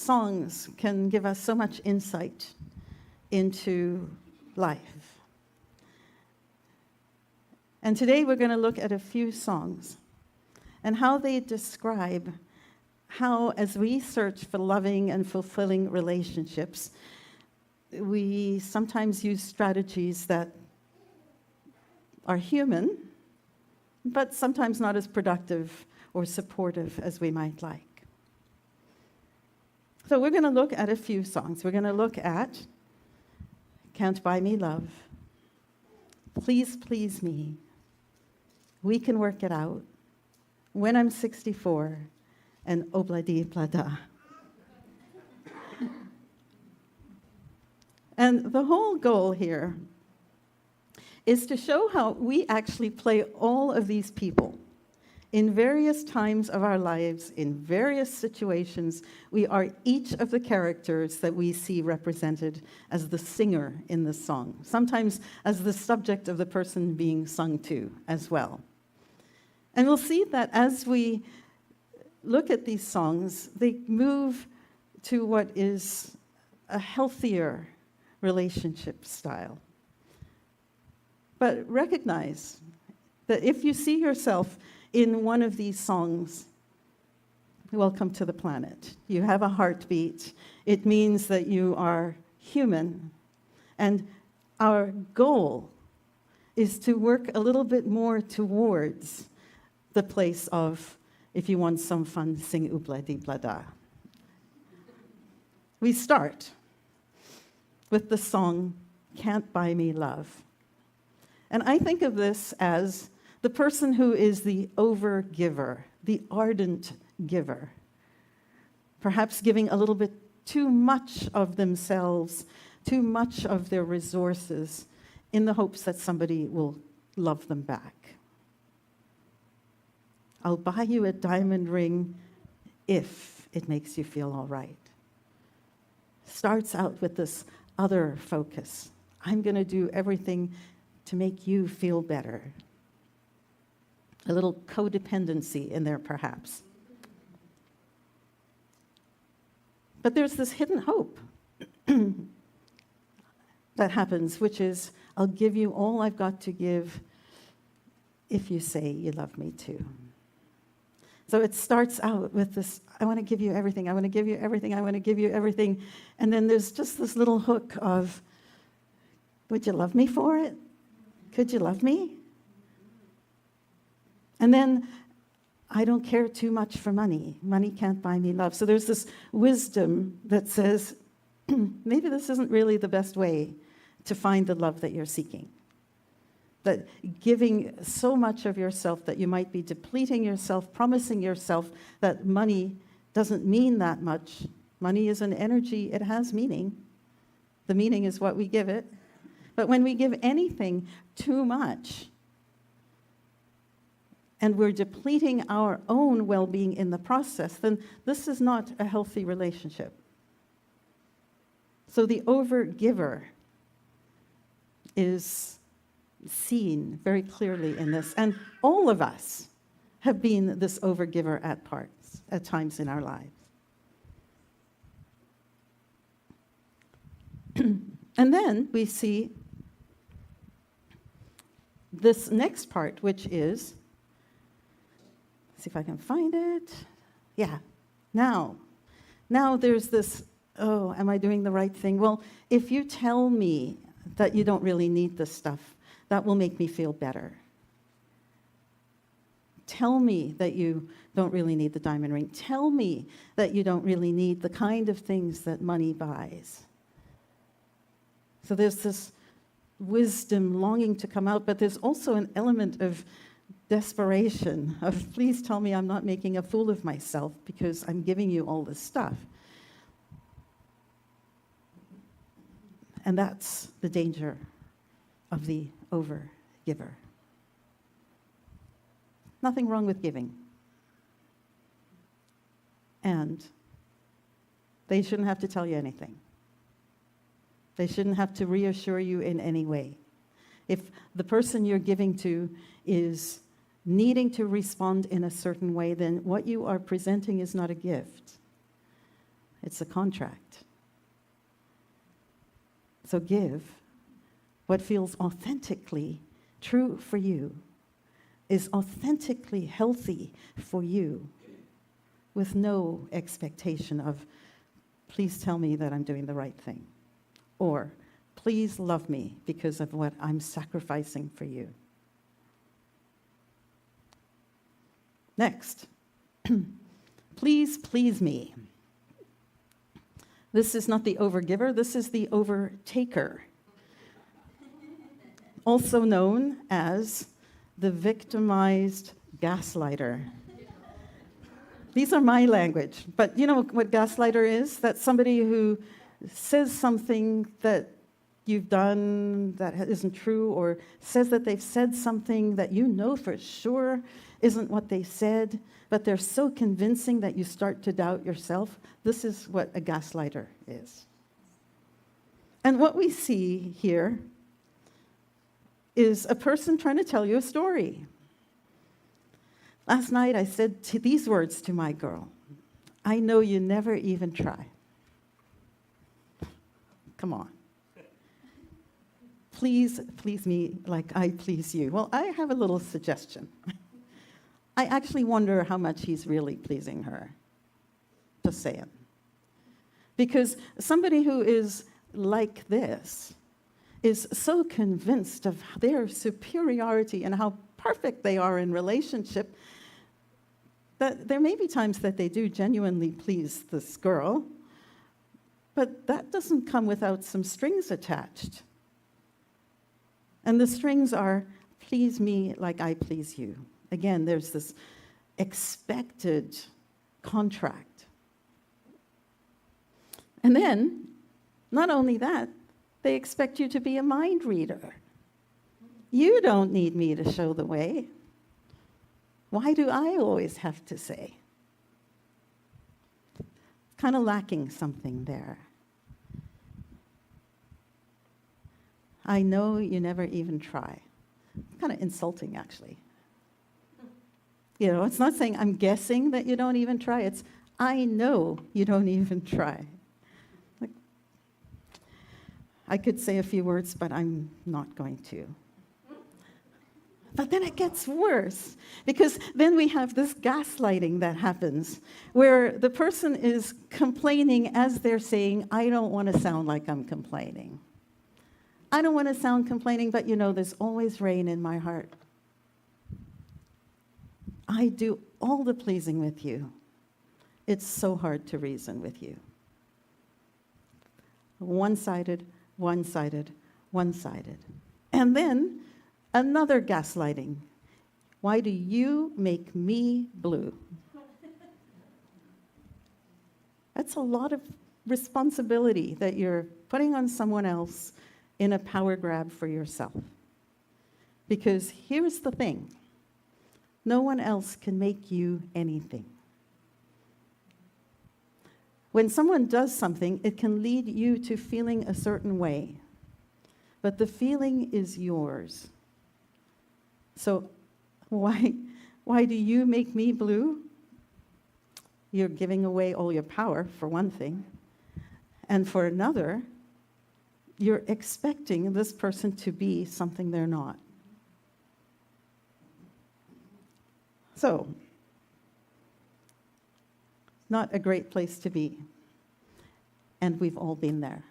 songs can give us so much insight into life. And today we're going to look at a few songs and how they describe how, as we search for loving and fulfilling relationships, we sometimes use strategies that are human, but sometimes not as productive or supportive as we might like. So we're going to look at a few songs. We're going to look at Can't Buy Me Love, Please Please Me, We Can Work It Out, When I'm 64, and Obladi Blada. And the whole goal here is to show how we actually play all of these people. In various times of our lives, in various situations, we are each of the characters that we see represented as the singer in the song, sometimes as the subject of the person being sung to as well. And we'll see that as we look at these songs, they move to what is a healthier relationship style. But recognize that if you see yourself in one of these songs, welcome to the planet. You have a heartbeat. It means that you are human. And our goal is to work a little bit more towards the place of, if you want some fun, sing Obladi Blada. We start with the song Can't Buy Me Love. And I think of this as the person who is the over-giver, the ardent giver, perhaps giving a little bit too much of themselves, too much of their resources, in the hopes that somebody will love them back. I'll buy you a diamond ring if it makes you feel all right. Starts out with this other focus. I'm going to do everything to make you feel better. A little codependency in there, perhaps. But there's this hidden hope that happens, which is, I'll give you all I've got to give if you say you love me too. So it starts out with this, I want to give you everything, I want to give you everything, I want to give you everything. And then there's just this little hook of, would you love me for it? Could you love me? And then, I don't care too much for money. Money can't buy me love. So there's this wisdom that says, maybe this isn't really the best way to find the love that you're seeking. That giving so much of yourself that you might be depleting yourself, promising yourself that money doesn't mean that much. Money is an energy, it has meaning. The meaning is what we give it. But when we give anything too much, and we're depleting our own well-being in the process, then this is not a healthy relationship. So the over-giver is seen very clearly in this. And all of us have been this over-giver at times in our lives. And then we see this next part, which is, see if I can find it. Yeah, now there's this, oh, am I doing the right thing? Well, if you tell me that you don't really need this stuff, that will make me feel better. Tell me that you don't really need the diamond ring. Tell me that you don't really need the kind of things that money buys. So there's this wisdom longing to come out, but there's also an element of desperation, of please tell me I'm not making a fool of myself because I'm giving you all this stuff. And that's the danger of the over-giver. Nothing wrong with giving. And they shouldn't have to tell you anything. They shouldn't have to reassure you in any way. If the person you're giving to is needing to respond in a certain way, then what you are presenting is not a gift. It's a contract. So give what feels authentically true for you, is authentically healthy for you, with no expectation of, please tell me that I'm doing the right thing, or please love me because of what I'm sacrificing for you. Next, please please me. This is not the overgiver, this is the overtaker. Also known as the victimized gaslighter. These are my language, but you know what gaslighter is? That's somebody who says something that you've done that isn't true, or says that they've said something that you know for sure isn't what they said, but they're so convincing that you start to doubt yourself. This is what a gaslighter is. And what we see here is a person trying to tell you a story. Last night I said these words to my girl: I know you never even try. Come on. Please please me like I please you. Well, I have a little suggestion. I actually wonder how much he's really pleasing her. Just saying. Because somebody who is like this is so convinced of their superiority and how perfect they are in relationship that there may be times that they do genuinely please this girl, but that doesn't come without some strings attached. And the strings are, please me like I please you. Again, there's this expected contract. And then, not only that, they expect you to be a mind reader. You don't need me to show the way. Why do I always have to say? Kind of lacking something there. I know you never even try. Kind of insulting, actually. You know, it's not saying I'm guessing that you don't even try. It's I know you don't even try. Like, I could say a few words, but I'm not going to. But then it gets worse, because then we have this gaslighting that happens, where the person is complaining as they're saying, I don't want to sound like I'm complaining. I don't want to sound complaining, but you know, there's always rain in my heart. I do all the pleasing with you. It's so hard to reason with you. One-sided, one-sided, one-sided. And then another gaslighting. Why do you make me blue? That's a lot of responsibility that you're putting on someone else in a power grab for yourself. Because here's the thing. No one else can make you anything. When someone does something, it can lead you to feeling a certain way. But the feeling is yours. So why do you make me blue? You're giving away all your power, for one thing. And for another, you're expecting this person to be something they're not. So, not a great place to be. And we've all been there.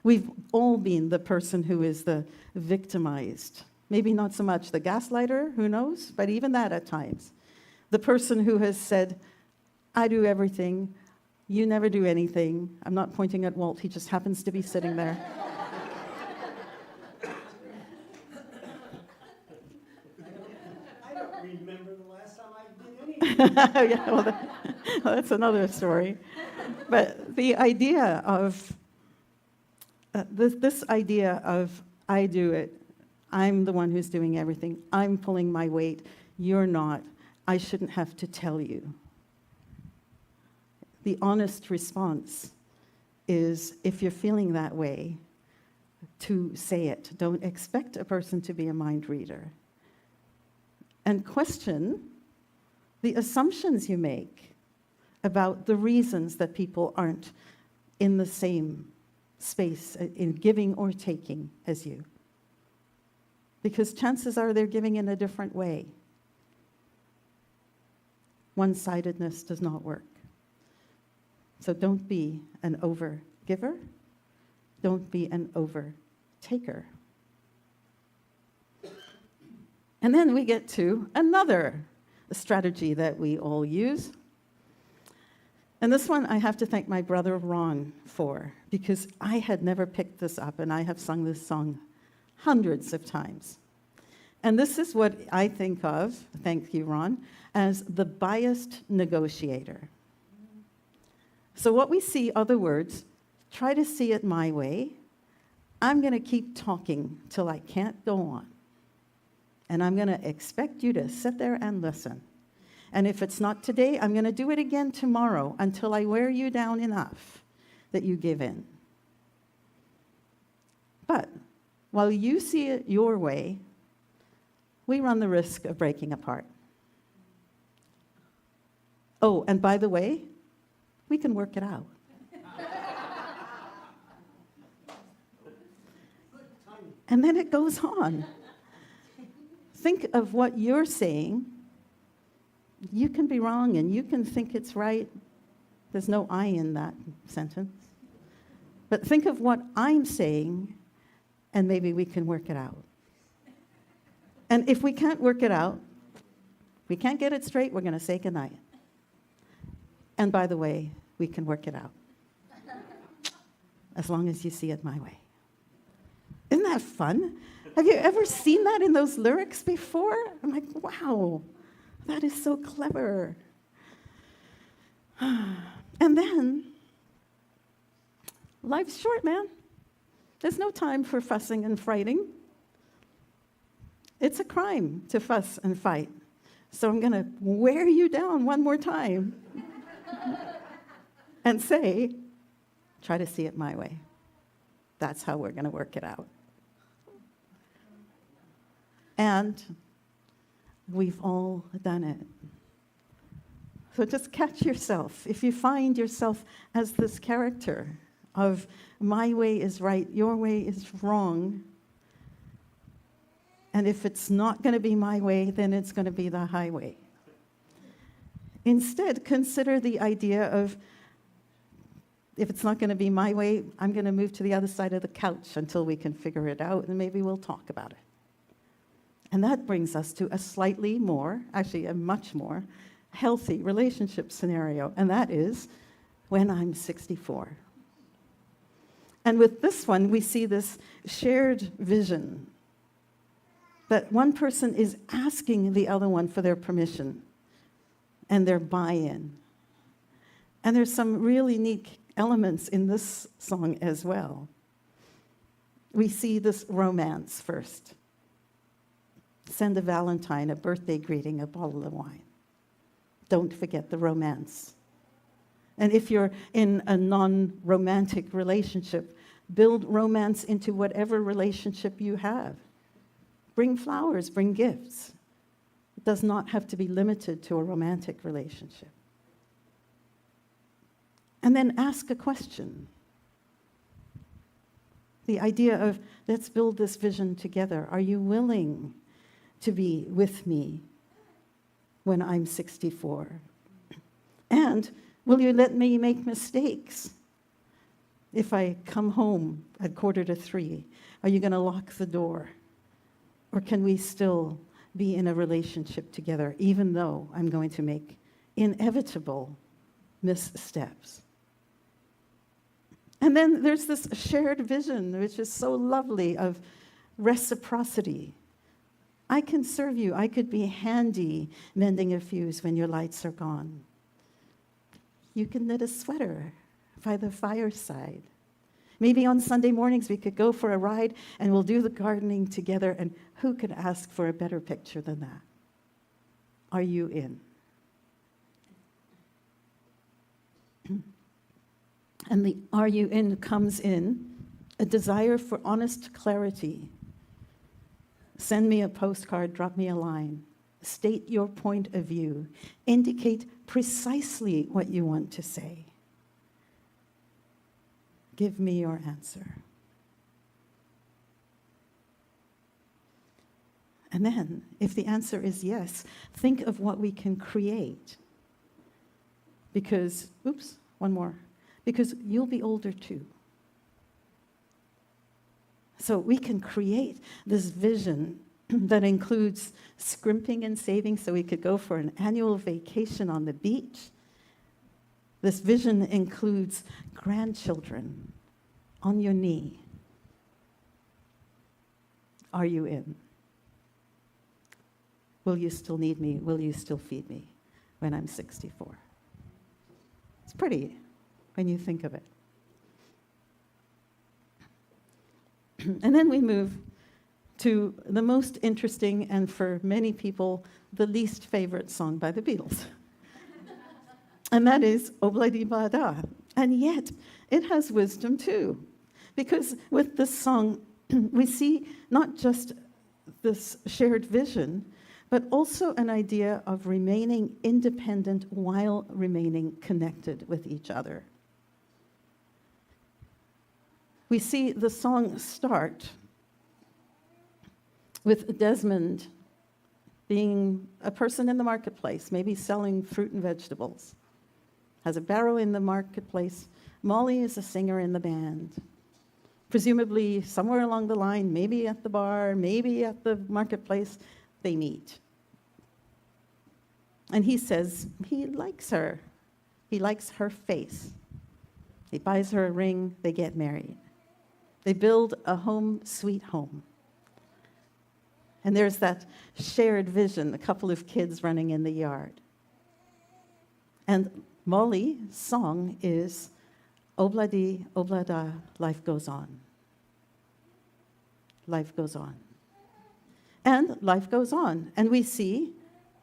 We've all been the person who is the victimized. Maybe not so much the gaslighter, who knows, but even that at times. The person who has said, I do everything, you never do anything. I'm not pointing at Walt, he just happens to be sitting there. I don't remember the last time I did anything. Yeah, well, that's another story. But the idea of, this idea of, I do it, I'm the one who's doing everything, I'm pulling my weight, you're not, I shouldn't have to tell you. The honest response is, if you're feeling that way, to say it. Don't expect a person to be a mind reader. And question the assumptions you make about the reasons that people aren't in the same space in giving or taking as you. Because chances are they're giving in a different way. One-sidedness does not work. So don't be an over-giver. Don't be an over-taker. And then we get to another strategy that we all use. And this one I have to thank my brother Ron for, because I had never picked this up, and I have sung this song hundreds of times. And this is what I think of, thank you, Ron, as the biased negotiator. So what we see are the words, try to see it my way. I'm going to keep talking till I can't go on. And I'm going to expect you to sit there and listen. And if it's not today, I'm going to do it again tomorrow until I wear you down enough that you give in. But while you see it your way, we run the risk of breaking apart. Oh, and by the way, we can work it out. And then it goes on. Think of what you're saying. You can be wrong and you can think it's right. There's no I in that sentence. But think of what I'm saying, and maybe we can work it out. And if we can't work it out, we can't get it straight, we're going to say goodnight. And by the way, we can work it out. As long as you see it my way. Isn't that fun? Have you ever seen that in those lyrics before? I'm like, wow, that is so clever. And then, life's short, man. There's no time for fussing and fighting. It's a crime to fuss and fight. So I'm going to wear you down one more time and say, try to see it my way. That's how we're going to work it out. And we've all done it. So just catch yourself. If you find yourself as this character of my way is right, your way is wrong, and if it's not going to be my way, then it's going to be the highway. Instead, consider the idea of, if it's not going to be my way, I'm going to move to the other side of the couch until we can figure it out, and maybe we'll talk about it. And that brings us to a slightly more, actually a much more, healthy relationship scenario, and that is when I'm 64. And with this one, we see this shared vision that one person is asking the other one for their permission and their buy-in. And there's some really neat elements in this song as well. We see this romance first. Send a Valentine, a birthday greeting, a bottle of wine. Don't forget the romance. And if you're in a non-romantic relationship, build romance into whatever relationship you have. Bring flowers, bring gifts. It does not have to be limited to a romantic relationship. And then ask a question. The idea of, let's build this vision together. Are you willing to be with me when I'm 64? And will you let me make mistakes? If I come home at 2:45, are you going to lock the door? Or can we still be in a relationship together, even though I'm going to make inevitable missteps? And then there's this shared vision, which is so lovely, of reciprocity. I can serve you. I could be handy mending a fuse when your lights are gone. You can knit a sweater by the fireside. Maybe on Sunday mornings we could go for a ride and we'll do the gardening together, and who could ask for a better picture than that? Are you in? And the are you in comes in a desire for honest clarity. Send me a postcard, drop me a line. state your point of view, indicate precisely what you want to say. Give me your answer. And then, if the answer is yes, think of what we can create. Because, oops, one more. Because you'll be older too. So we can create this vision that includes scrimping and saving so we could go for an annual vacation on the beach. This vision includes grandchildren on your knee. Are you in? Will you still need me? Will you still feed me when I'm 64? It's pretty when you think of it. And then we move to the most interesting and for many people, the least favorite song by the Beatles. And that is Obladi-Ba-Da. And yet, it has wisdom too. Because with this song, we see not just this shared vision, but also an idea of remaining independent while remaining connected with each other. We see the song start with Desmond being a person in the marketplace, maybe selling fruit and vegetables. Has a barrow in the marketplace. Molly is a singer in the band. Presumably, somewhere along the line, maybe at the bar, maybe at the marketplace, they meet. And he says he likes her. He likes her face. He buys her a ring, they get married. They build a home, sweet home. And there's that shared vision, a couple of kids running in the yard. And Molly's song is Obladi, Oblada, life goes on. Life goes on. And life goes on. And we see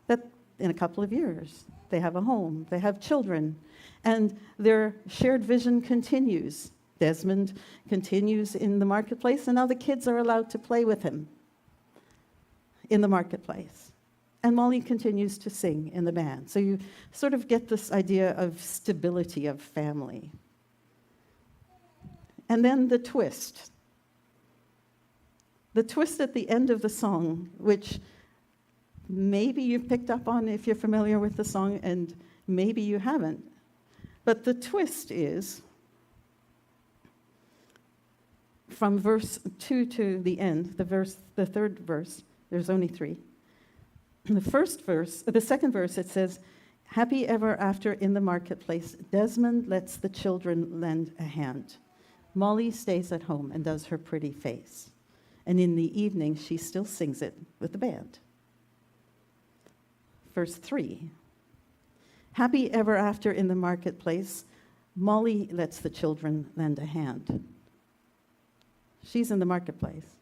that in a couple of years, they have a home, they have children, and their shared vision continues. Desmond continues in the marketplace, and now the kids are allowed to play with him in the marketplace. And Molly continues to sing in the band. So you sort of get this idea of stability of family. And then the twist. The twist at the end of the song, which maybe you've picked up on if you're familiar with the song, and maybe you haven't. But the twist is, from verse 2 to the end, the third verse, there's only 3. The second verse, it says, happy ever after in the marketplace, Desmond lets the children lend a hand. Molly stays at home and does her pretty face. And in the evening, she still sings it with the band. Verse 3, happy ever after in the marketplace, Molly lets the children lend a hand. She's in the marketplace.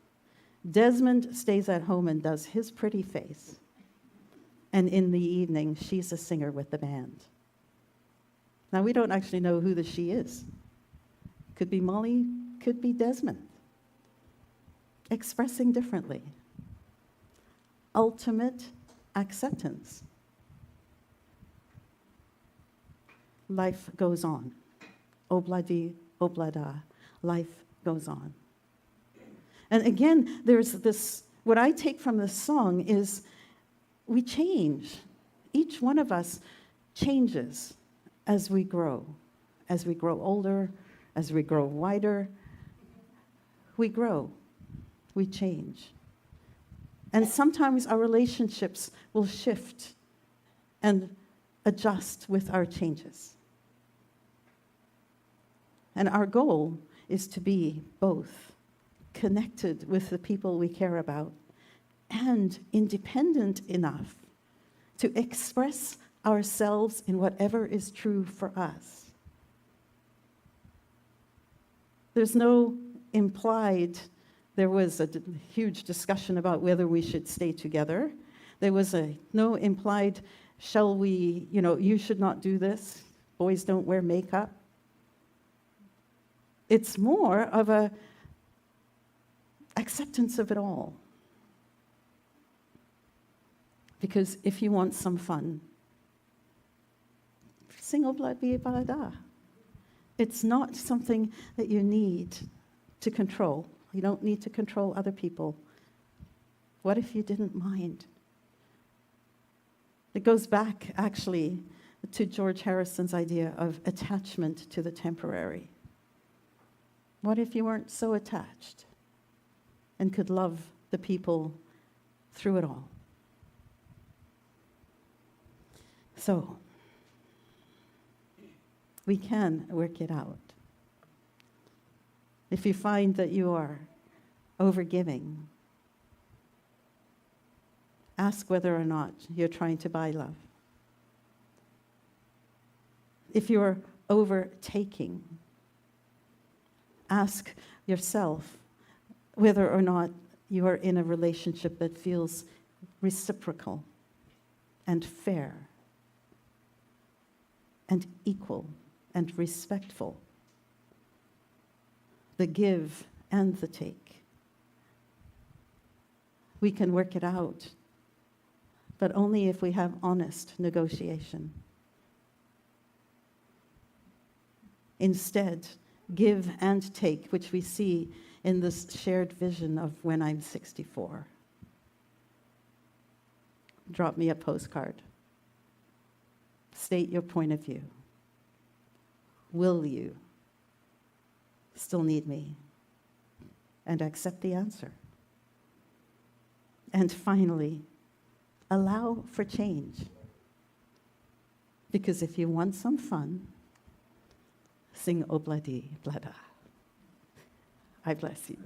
Desmond stays at home and does his pretty face. And in the evening, she's a singer with the band. Now, we don't actually know who the she is. Could be Molly, could be Desmond. Expressing differently. Ultimate acceptance. Life goes on. Obladi, oblada. Life goes on. And again, there's this, what I take from this song is we change. Each one of us changes as we grow older, as we grow wider. We grow, we change. And sometimes our relationships will shift and adjust with our changes. And our goal is to be both connected with the people we care about and independent enough to express ourselves in whatever is true for us. There's no implied, there was a huge discussion about whether we should stay together. There was no implied, shall we, you should not do this, boys don't wear makeup. It's more of a acceptance of it all. Because if you want some fun, sing Obladi Balada. It's not something that you need to control. You don't need to control other people. What if you didn't mind? It goes back, actually, to George Harrison's idea of attachment to the temporary. What if you weren't so attached and could love the people through it all? So, we can work it out. If you find that you are overgiving, ask whether or not you're trying to buy love. If you're overtaking, ask yourself whether or not you are in a relationship that feels reciprocal and fair and equal and respectful. The give and the take. We can work it out, but only if we have honest negotiation. Instead, give and take, which we see in this shared vision of when I'm 64. Drop me a postcard. State your point of view. Will you still need me? And accept the answer. And finally, allow for change. Because if you want some fun, sing Obladi Blada. I bless you.